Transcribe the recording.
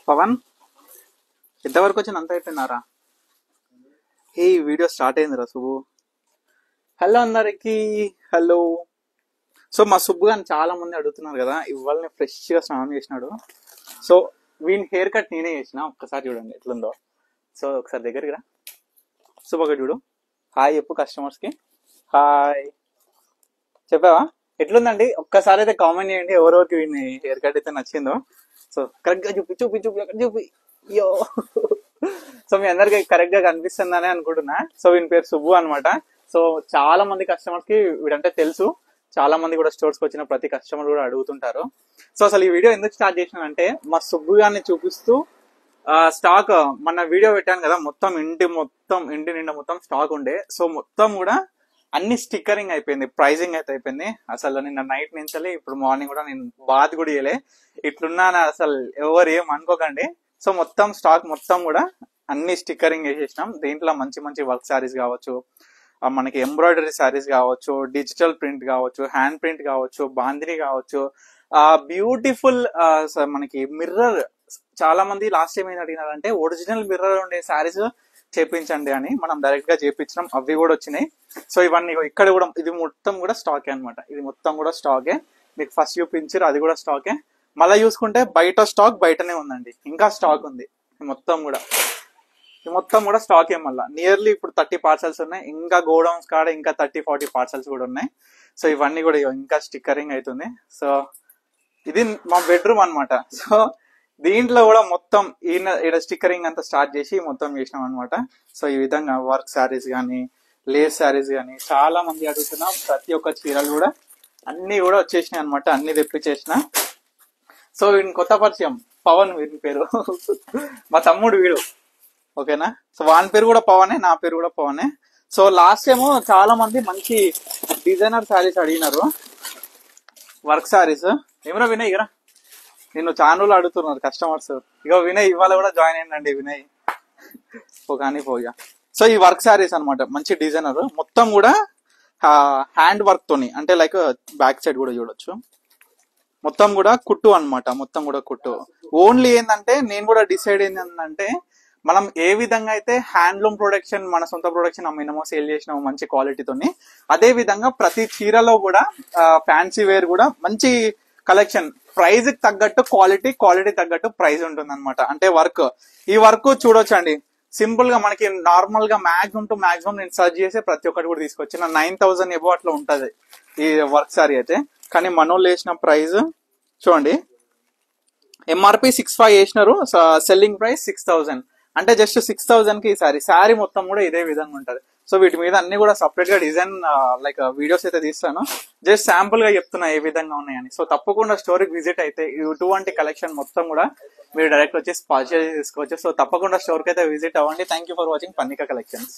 పవన్ ఎంతవరకు వచ్చింది? అంత అయిపోయినారా? ఈ వీడియో స్టార్ట్ అయిందిరా సుబ్బు. హలో అందరికి, హలో. సో మా సుబ్బు గారిని చాలా మంది అడుగుతున్నారు కదా, ఇవాళ ఫ్రెష్ గా స్నానం చేసినాడు. సో వీని హెయిర్ కట్ నేనే చేసిన, ఒక్కసారి చూడండి ఎట్లుందో. సో ఒకసారి దగ్గరికి రా సుబ్బు, ఒకటి చూడు. హాయ్ చెప్పు కస్టమర్స్ కి. హాయ్ చెప్పావా? ఎట్లుందండి ఒక్కసారి అయితే కామెంట్ చేయండి, ఎవరెవరికి వీని హెయిర్ కట్ అయితే నచ్చిందో. సో కరెక్ట్ గా చూపి చూపి చూపి అక్కడ చూపి. యో సో మీ అందరికి కరెక్ట్ గా కనిపిస్తుందని అనుకుంటున్నా. సో వీని పేరు సుబ్బు అనమాట. సో చాలా మంది కస్టమర్స్ కి వీడంటే తెలుసు, చాలా మంది కూడా స్టోర్స్ కి వచ్చిన ప్రతి కస్టమర్ కూడా అడుగుతుంటారు. సో అసలు ఈ వీడియో ఎందుకు స్టార్ట్ చేసినానంటే, మా సుబ్బు గారిని చూపిస్తూ స్టాక్ మన వీడియో పెట్టాను కదా, మొత్తం ఇంటి నిండా మొత్తం స్టాక్ ఉండే. సో మొత్తం కూడా అన్ని స్టిక్కరింగ్ అయిపోయింది, ప్రైజింగ్ అయితే అయిపోయింది. అసలు నిన్న నైట్ నుంచి ఇప్పుడు మార్నింగ్ కూడా నేను బాత్ కూడా ఇయ్యలే, ఇట్లున్నాను. అసలు ఎవరు ఏం అనుకోకండి. సో మొత్తం స్టాక్ మొత్తం కూడా అన్ని స్టిక్కరింగ్ వేసేసినాం. దీంట్లో మంచి మంచి వర్క్ శారీస్ కావచ్చు, మనకి ఎంబ్రాయిడరీ శారీస్ కావచ్చు, డిజిటల్ ప్రింట్ కావచ్చు, హ్యాండ్ ప్రింట్ కావచ్చు, బాందిని కావచ్చు, బ్యూటిఫుల్ మనకి మిర్రర్. చాలా మంది లాస్ట్ టైం ఏం అడిగినారంటే ఒరిజినల్ మిర్రర్ ఉండే శారీస్ చేపించండి అని, మనం డైరెక్ట్ గా చేపించినాం, అవి కూడా వచ్చినాయి. సో ఇవన్నీ ఇక్కడ కూడా ఇది మొత్తం కూడా స్టాకే అనమాట. ఇది మొత్తం కూడా స్టాకే, మీకు ఫస్ట్ చూపించారు అది కూడా స్టాకే. మళ్ళీ చూసుకుంటే బయట స్టాక్ బయటనే ఉందండి, ఇంకా స్టాక్ ఉంది. మొత్తం కూడా స్టాకే. మళ్ళీ నియర్లీ ఇప్పుడు 30 పార్సల్స్ ఉన్నాయి, ఇంకా గోడౌన్స్ కాడ ఇంకా 30-40 పార్సల్స్ కూడా ఉన్నాయి. సో ఇవన్నీ కూడా ఇంకా స్టిక్కరింగ్ అవుతుంది. సో ఇది మా బెడ్రూమ్ అనమాట. సో దీంట్లో కూడా మొత్తం ఈడ స్టిక్కరింగ్ అంతా స్టార్ట్ చేసి మొత్తం చేసినాం అనమాట. సో ఈ విధంగా వర్క్ శారీస్ కానీ, లేస్ శారీస్ కానీ, చాలా మంది అడుగుతున్నా ప్రతి ఒక్క చీరలు కూడా అన్ని కూడా వచ్చేసినాయి అనమాట, అన్ని తెప్పించేసిన. సో వీడిని కొత్త పరిచయం పవన్, వీరి పేరు మా తమ్ముడు వీడు, ఓకేనా. సో వాని పేరు కూడా పవనే, నా పేరు కూడా పవనే. సో లాస్ట్ ఏమో చాలా మంది మంచి డిజైనర్ శారీస్ అడిగినారు, వర్క్ శారీస్. ఏమన్నా వినయ్ కదా, నిన్ను ఛానల్ అడుగుతున్నారు కస్టమర్స్. ఇక వినయ్ ఇవాళ కూడా జాయిన్ అయ్యండి వినయ్, కానీ పోగా. సో ఈ వర్క్ శారీస్ అనమాట, మంచి డిజైనర్, మొత్తం కూడా హ్యాండ్ వర్క్ తోని, అంటే లైక్ బ్యాక్ సైడ్ కూడా చూడొచ్చు, మొత్తం కూడా కుట్టు అనమాట, మొత్తం కూడా కుట్టు. ఓన్లీ ఏంటంటే నేను కూడా డిసైడ్ ఏంటంటే, మనం ఏ విధంగా అయితే హ్యాండ్లూమ్ ప్రొడక్షన్, మన సొంత ప్రొడక్షన్ అమ్మినామో, సేల్ చేసినామో మంచి క్వాలిటీతోని, అదే విధంగా ప్రతి చీరలో కూడా ఫ్యాన్సీ వేర్ కూడా మంచి కలెక్షన్, ప్రైజ్ కి తగ్గట్టు క్వాలిటీ తగ్గట్టు ప్రైజ్ ఉంటుంది అనమాట. అంటే ఈ వర్క్ చూడొచ్చండి, సింపుల్ గా మనకి నార్మల్ గా మాక్సిమం నేను సర్చ్ చేసి ప్రతి ఒక్కటి కూడా తీసుకొచ్చిన 9,000 ఎబో అట్లా ఉంటది ఈ వర్క్ సారీ అయితే. కానీ మనోళ్ళు వేసిన ప్రైజ్ చూడండి, ఎంఆర్పి 6,500 వేసినారు, సెల్లింగ్ ప్రైస్ 6,000. అంటే జస్ట్ 6,000 కి ఈ శారీ మొత్తం కూడా ఇదే విధంగా ఉంటది. సో వీటి మీద అన్ని కూడా సపరేట్ గా డిజైన్ లైక్ వీడియోస్ అయితే తీస్తాను, జస్ట్ శాంపుల్ గా చెప్తున్నా ఏ విధంగా ఉన్నాయని. సో తప్పకుండా స్టోర్కి విజిట్ అయితే ఇటువంటి కలెక్షన్ మొత్తం కూడా మీరు డైరెక్ట్ వచ్చేసి పర్చేజ్ చేసుకోవచ్చు. సో తప్పకుండా స్టోర్కి అయితే విజిట్ అవ్వండి. Thank you for watching Pannika collections.